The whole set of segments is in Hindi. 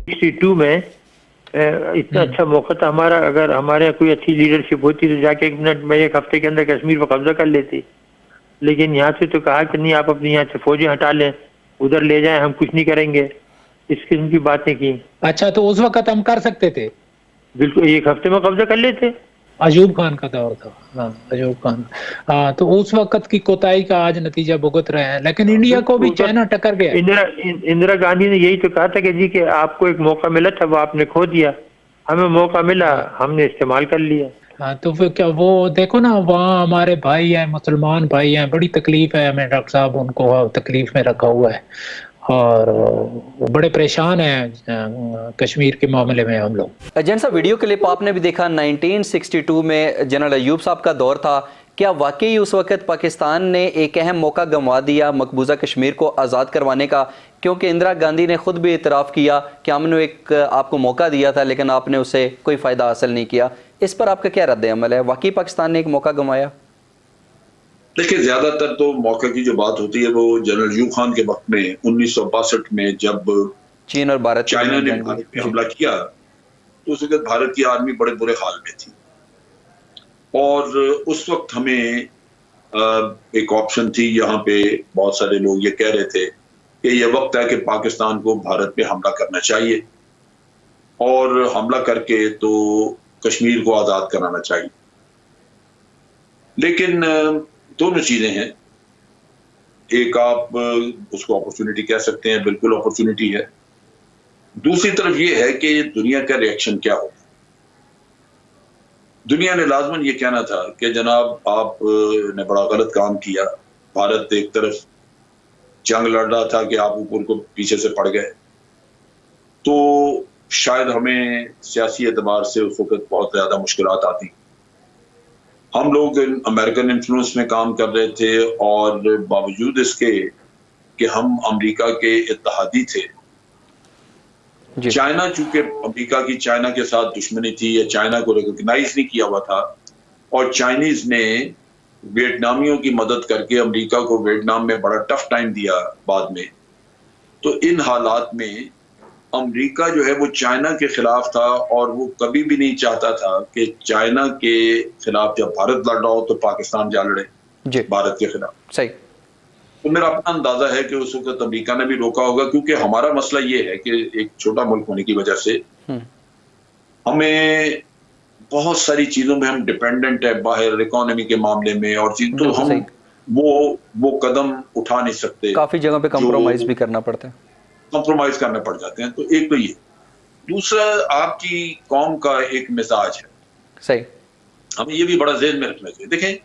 1962 में इतना अच्छा मौका था हमारा, अगर हमारे यहाँ कोई अच्छी लीडरशिप होती तो जाके 1 मिनट में 1 हफ्ते के अंदर कश्मीर पर कब्जा कर लेती। लेकिन यहाँ से तो कहा कि नहीं, आप अपनी यहाँ से फौजें हटा लें, उधर ले जाएं, हम कुछ नहीं करेंगे, इस किस्म की बातें की। अच्छा, तो उस वक्त हम कर सकते थे? बिल्कुल, 1 हफ्ते में कब्जा कर लेते। अयूब खान का दौर था। हाँ, अयूब खान। हाँ, तो उस वक्त की कोताही का आज नतीजा भुगत रहे हैं, लेकिन इंडिया को भी चाइना टक्कर गया। इंदिरा गांधी ने यही तो कहा था कि जी कि आपको एक मौका मिला था, वो आपने खो दिया, हमें मौका मिला, हमने इस्तेमाल कर लिया। हाँ, तो फिर क्या वो देखो ना, वहाँ हमारे भाई हैं, मुसलमान भाई हैं, बड़ी तकलीफ है हमें, डॉक्टर साहब उनको तकलीफ में रखा हुआ है और वो बड़े परेशान हैं कश्मीर के मामले में हम लोग। जैसा वीडियो क्लिप आपने भी देखा, 1962 में जनरल अयूब साहब का दौर था। क्या वाकई उस वक्त पाकिस्तान ने एक अहम मौका गंवा दिया मकबूजा कश्मीर को आज़ाद करवाने का? क्योंकि इंदिरा गांधी ने खुद भी इतराफ़ किया कि हमने एक आपको मौका दिया था लेकिन आपने उससे कोई फ़ायदा हासिल नहीं किया। इस पर आपका क्या रद्द अमल है? वाकई पाकिस्तान ने एक मौका गंवाया? देखिए, ज्यादातर तो मौके की जो बात होती है वो जनरल अयूब खान के वक्त में 1962 में जब चीन और भारत चाइना ने भारत पे हमला किया तो उस वक्त भारत की आर्मी बड़े बुरे हाल में थी और उस वक्त हमें एक ऑप्शन थी। यहाँ पे बहुत सारे लोग ये कह रहे थे कि ये वक्त है कि पाकिस्तान को भारत पे हमला करना चाहिए और हमला करके तो कश्मीर को आजाद कराना चाहिए। लेकिन दोनों चीजें हैं, एक आप उसको अपॉर्चुनिटी कह सकते हैं, बिल्कुल अपॉर्चुनिटी है। दूसरी तरफ ये है कि दुनिया का रिएक्शन क्या होगा। दुनिया ने लाजमन ये कहना था कि जनाब आप ने बड़ा गलत काम किया, भारत एक तरफ जंग लड़ रहा था कि आप ऊपर को पीछे से पड़ गए, तो शायद हमें सियासी एतबार से उस वक्त बहुत ज्यादा मुश्किलात आती। हम लोग अमेरिकन इन्फ्लुएंस में काम कर रहे थे और बावजूद इसके कि हम अमेरिका के इत्तेहादी थे, चाइना चूंकि अमेरिका की चाइना के साथ दुश्मनी थी या चाइना को रिकॉग्नाइज नहीं किया हुआ था और चाइनीज ने वियतनामियों की मदद करके अमेरिका को वियतनाम में बड़ा टफ टाइम दिया बाद में। तो इन हालात में अमेरिका जो है वो चाइना के खिलाफ था और वो कभी भी नहीं चाहता था कि चाइना के खिलाफ जब भारत लड़ रहा हो तो पाकिस्तान जा लड़े भारत के खिलाफ। सही। तो मेरा अपना अंदाजा है कि उस वक्त अमेरिका ने भी रोका होगा, क्योंकि हमारा मसला ये है कि एक छोटा मुल्क होने की वजह से हमें बहुत सारी चीजों में हम डिपेंडेंट है बाहर इकोनॉमी के मामले में और चीज, तो हम वो कदम उठा नहीं सकते। काफी जगह पे कॉम्प्रोमाइज भी करना पड़ता है, कॉम्प्रोमाइज करने पड़ जाते हैं। तो एक तो ये, दूसरा आपकी कौम का एक मिजाज है। सही। हमें ये भी बड़ा ज़हन में रखना चाहिए। देखें,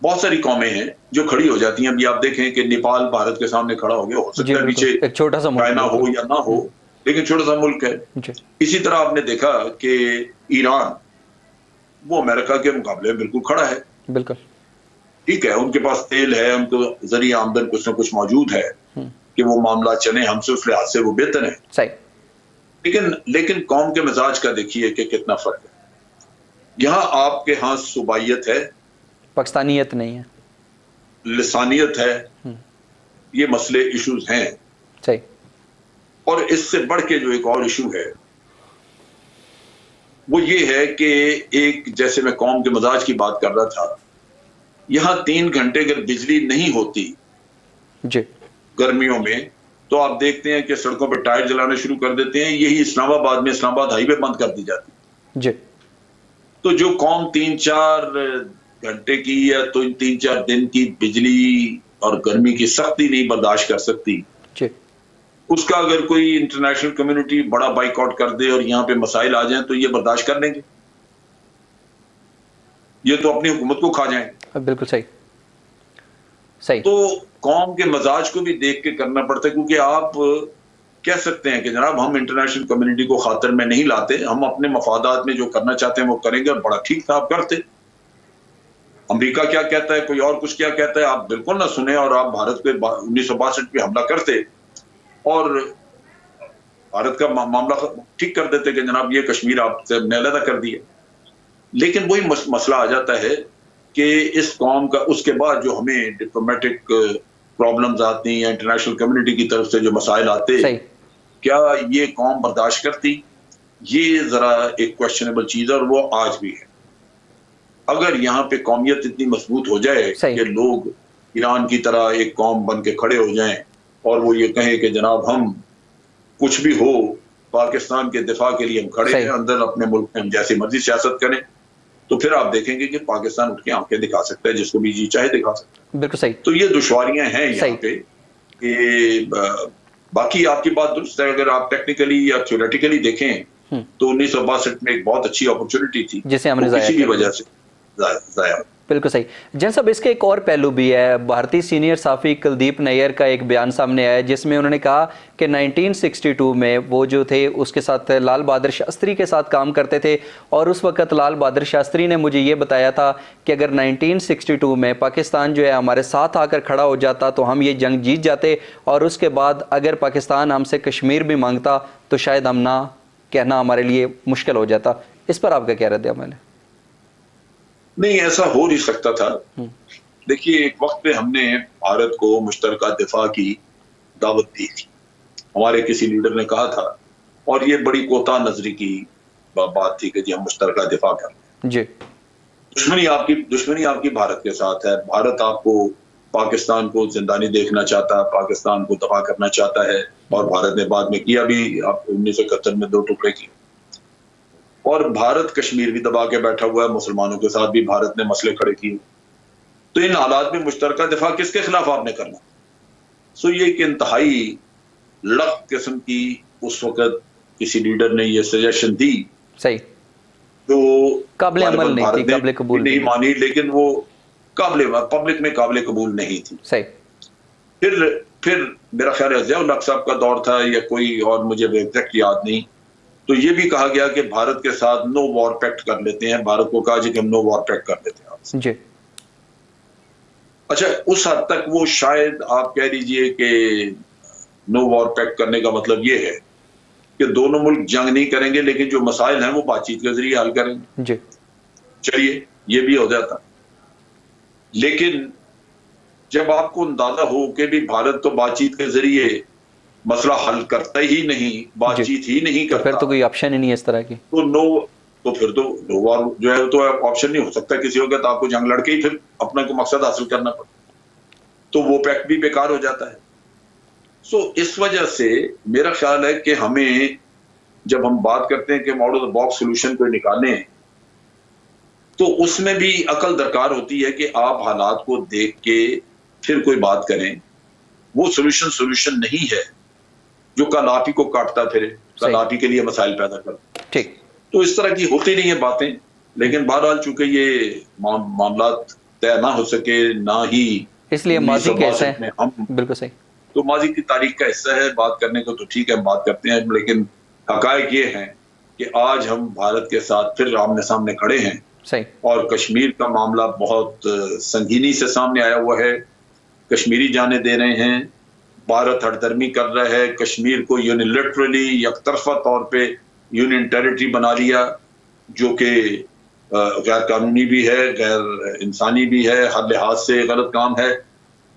बहुत सारी कौमें हैं जो खड़ी हो जाती हैं। अभी आप देखें कि नेपाल भारत के सामने खड़ा हो गया, हो सकता है पीछे एक छोटा सा चाइना हो या ना हो, लेकिन छोटा सा मुल्क है। इसी तरह आपने देखा कि ईरान वो अमेरिका के मुकाबले में बिल्कुल खड़ा है। बिल्कुल ठीक है, उनके पास तेल है, उनको जरिए आमदन कुछ ना कुछ मौजूद है कि वो मामला चले, हमसे उस लिहाज से वो बेहतर है। सही। लेकिन कौम के मिजाज का देखिए कि कितना फर्क है। यहाँ आपके यहाँ सूबाइयत है, पाकिस्तानियत नहीं है, लिसानियत है, ये मसले इश्यूज हैं। सही। और इससे बढ़ के जो एक और इशू है वो ये है कि एक, जैसे मैं कौम के मिजाज की बात कर रहा था, यहाँ 3 घंटे अगर बिजली नहीं होती गर्मियों में तो आप देखते हैं कि सड़कों पर टायर जलाना शुरू कर देते हैं। यही इस्लामाबाद में इस्लामाबाद हाईवे बंद कर दी जाती है। तो जो कौम 3-4 घंटे की या तो 3-4 दिन की बिजली और गर्मी की सख्ती नहीं बर्दाश्त कर सकती, उसका अगर कोई इंटरनेशनल कम्युनिटी बड़ा बाइकआउट कर दे और यहाँ पे मसाइल आ जाएं तो ये बर्दाश्त कर लेंगे? ये तो अपनी हुकूमत को खा जाएं। बिल्कुल सही। सही। तो कौम के मजाज को भी देख के करना पड़ता है, क्योंकि आप कह सकते हैं कि जनाब हम इंटरनेशनल कम्युनिटी को खातिर में नहीं लाते, हम अपने मफादात में जो करना चाहते हैं वो करेंगे और बड़ा ठीक था आप करते। अमेरिका क्या कहता है, कोई और कुछ क्या कहता है, आप बिल्कुल ना सुने और आप भारत पे 1962 पे हमला करते और भारत का मामला ठीक कर देते कि जनाब ये कश्मीर आपसे अलग कर दिए। लेकिन वही मसला आ जाता है कि इस कौम का उसके बाद जो हमें डिप्लोमेटिक प्रॉब्लम्स आती हैं, इंटरनेशनल कम्युनिटी की तरफ से जो मसाइल आते, क्या ये कौम बर्दाश्त करती? ये जरा एक क्वेश्चनेबल चीज है और वो आज भी है। अगर यहाँ पे कौमियत इतनी मजबूत हो जाए कि लोग ईरान की तरह एक कौम बन के खड़े हो जाएं और वो ये कहें कि जनाब हम कुछ भी हो पाकिस्तान के दिफा के लिए हम खड़े हैं, अंदर अपने मुल्क में हम जैसी मर्जी सियासत करें, तो फिर आप देखेंगे कि पाकिस्तान उठ के आंखें दिखा सकता है, जिसको भी जी चाहे दिखा सकता है। बिल्कुल सही। तो ये दुश्वारियां हैं यहाँ पे कि बाकी आपकी बात दुरुस्त है। अगर आप टेक्निकली या थ्योरेटिकली देखें तो 1962 में एक बहुत अच्छी अपॉर्चुनिटी थी जिसे हमने किसी भी वजह से जाया। बिल्कुल सही। जैन साहब, इसके एक और पहलू भी है। भारतीय सीनियर साफी कुलदीप नैयर का एक बयान सामने आया जिसमें उन्होंने कहा कि 1962 में वो जो थे उसके साथ लाल बहादुर शास्त्री के साथ काम करते थे और उस वक्त लाल बहादुर शास्त्री ने मुझे ये बताया था कि अगर 1962 में पाकिस्तान जो है हमारे साथ आकर खड़ा हो जाता तो हम ये जंग जीत जाते, और उसके बाद अगर पाकिस्तान हमसे कश्मीर भी मांगता तो शायद हम ना कहना हमारे लिए मुश्किल हो जाता। इस पर आपका क्या रद्द अमल है? नहीं, ऐसा हो नहीं सकता था। देखिए, एक वक्त पे हमने भारत को मुश्तरका दिफा की दावत दी थी। हमारे किसी लीडर ने कहा था, और ये बड़ी कोता नजरी की बात थी कि जी हम मुश्तरका दिफा कर रहे हैं जी। दुश्मनी आपकी भारत के साथ है। भारत आपको पाकिस्तान को जिंदानी देखना चाहता है, पाकिस्तान को दफा करना चाहता है, और भारत ने बाद में किया भी। 1971 में 2 टुकड़े किए, और भारत कश्मीर भी दबा के बैठा हुआ है। मुसलमानों के साथ भी भारत ने मसले खड़े किए। तो इन हालात में मुश्तरका दिफा किसके खिलाफ आपने करना? सो ये एक इंतहाई लख्त किस्म की उस वक्त किसी लीडर ने ये सजेशन दी, सही, तो काबिल अमल नहीं थी, काबिल कबूल नहीं मानी, लेकिन वो पब्लिक में काबिल कबूल नहीं थी। सही। फिर मेरा ख्याल है ज़िया-उल-हक साहब का दौर था या कोई और, मुझे एग्जैक्ट याद नहीं। तो ये भी कहा गया कि भारत के साथ नो वॉर पैक्ट कर लेते हैं। भारत को कहा कि हम नो वॉर पैक्ट कर लेते हैं जी। अच्छा, उस हद तक वो शायद आप कह लीजिए कि नो वॉर पैक्ट करने का मतलब ये है कि दोनों मुल्क जंग नहीं करेंगे, लेकिन जो मसाइल हैं वो बातचीत के जरिए हल करेंगे जी। चलिए, ये भी हो जाता। लेकिन जब आपको अंदाजा हो कि भी भारत तो बातचीत के जरिए मसला हल करता ही नहीं, बातचीत ही नहीं करता, तो फिर तो कोई ऑप्शन ही नहीं है इस तरह की। तो फिर तो नो वॉर जो है तो ऑप्शन नहीं हो सकता किसी हो गया, तो आपको जंग लड़के ही फिर अपना को मकसद हासिल करना पड़ता, तो वो पैक्ट भी बेकार हो जाता है। सो इस वजह से मेरा ख्याल है कि हमें जब हम बात करते हैं कि out of the box solution को निकालें, तो उसमें भी अकल दरकार होती है कि आप हालात को देख के फिर कोई बात करें। वो सोल्यूशन नहीं है जो कल आप ही को काटता फिरे, कल आप ही के लिए मसाइल पैदा करता। ठीक, तो इस तरह की होती नहीं है बातें। लेकिन बहरहाल चूंकि ये मामला तय ना हो सके, ना ही इसलिए माजी का हिस्सा है। हम बिल्कुल सही, तो माजी की तारीख का हिस्सा है। बात करने को तो ठीक है, बात करते हैं, लेकिन हकायक ये है कि आज हम भारत के साथ फिर आमने सामने खड़े हैं। सही। और कश्मीर का मामला बहुत संगीनी से सामने आया हुआ है। कश्मीरी जाने दे रहे हैं, भारत हठधर्मी कर रहा है, कश्मीर को यूनिलैटरली यकतरफा तौर पे यूनियन टेरिटरी बना लिया, जो कि गैर कानूनी भी है, गैर इंसानी भी है, हर लिहाज से गलत काम है।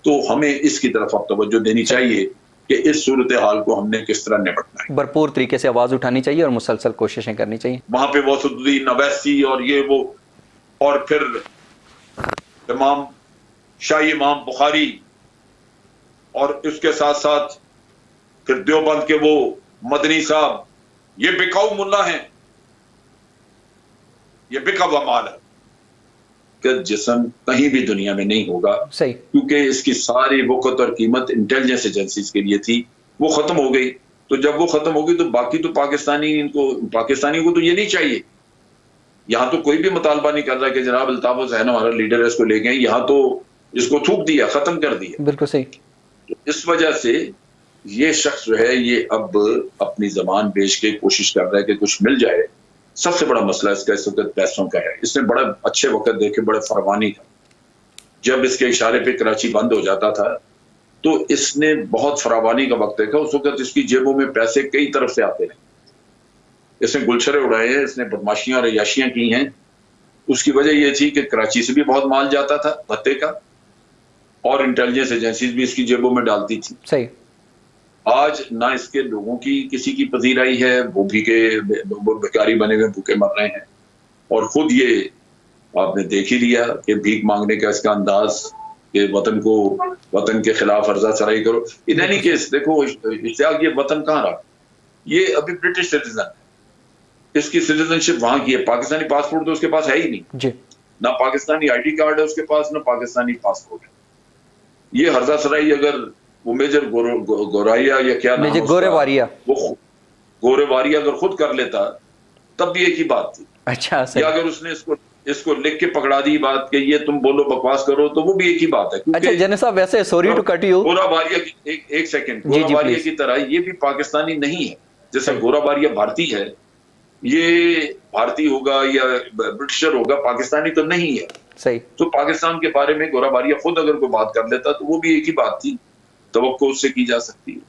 तो हमें इसकी तरफ अब तवज्जो देनी चाहिए कि इस सूरत हाल को हमने किस तरह निपटना है। भरपूर तरीके से आवाज उठानी चाहिए और मुसलसल कोशिशें करनी चाहिए। वहां पे वसुद्दीन अवैसी और ये वो, और फिर इमाम शाही इमाम बुखारी, और उसके साथ साथ फिर देवबंद के वो मदनी साहब, ये बिकाऊ मुल्ला हैं, ये बिका हुआ माल है कि जिस्म कहीं भी दुनिया में नहीं होगा। सही। क्योंकि इसकी सारी वक़्त और कीमत इंटेलिजेंस एजेंसीज के लिए थी, वो खत्म हो गई। तो जब वो खत्म हो गई तो बाकी तो पाकिस्तानी को तो ये नहीं चाहिए। यहाँ तो कोई भी मुतालबा नहीं कर रहा कि जनाब अल्ताफ हुसैन हमारा लीडर है, इसको ले गए। यहाँ तो इसको थूक दिया, खत्म कर दिया। बिल्कुल सही। तो इस वजह से ये शख्स जो है ये अब अपनी जबान बेच के कोशिश कर रहा है कि कुछ मिल जाए। सबसे बड़ा मसला इसका इस वक्त पैसों का है। इसने बड़ा अच्छे वक्त देखे, बड़े फरवानी था, जब इसके इशारे पे कराची बंद हो जाता था तो इसने बहुत फरावानी का वक्त देखा। उस वक्त इसकी जेबों में पैसे कई तरफ से आते रहे। इसने गुलशरे उड़ाए हैं, इसने बदमाशियां और अय्याशियां की हैं। उसकी वजह यह थी कि कराची से भी बहुत माल जाता था भत्ते का, और इंटेलिजेंस एजेंसीज भी इसकी जेबों में डालती थी। सही। आज ना इसके लोगों की किसी की पजीराई है, वो भिखारी बने हुए भूखे मर रहे हैं। और खुद ये आपने देख ही लिया कि भीख मांगने का इसका अंदाज कि वतन के खिलाफ अर्जा सराई करो। इन एनी केस देखो इश्तियाक, ये वतन कहाँ रहा? ये अभी ब्रिटिश सिटीजन है, इसकी सिटीजनशिप वहां की है, पाकिस्तानी पासपोर्ट तो उसके पास है ही नहीं जी। ना पाकिस्तानी आईडी कार्ड है उसके पास, ना पाकिस्तानी पासपोर्ट है। ये हर्जा सराई अगर वो मेजर गोराइया या क्या नाम, गोरेवारिया, वो गोरेवारिया अगर खुद कर लेता तब भी एक ही बात थी। अच्छा, या अगर उसने इसको लिख के पकड़ा दी बात कि ये तुम बोलो बकवास करो, तो वो भी एक ही बात है। अच्छा जने साहब, वैसे सॉरी टू कट यू, गोराबारिया की एक सेकंड, गोराबारिया की तरह ये भी पाकिस्तानी नहीं है। जैसे गोराबारिया भारतीय है, ये भारतीय होगा या ब्रिटिशर होगा, पाकिस्तानी तो नहीं है। सही। तो पाकिस्तान के बारे में गोराबारिया खुद अगर कोई बात कर लेता तो वो भी एक ही बात थी, तवक्को उससे की जा सकती है।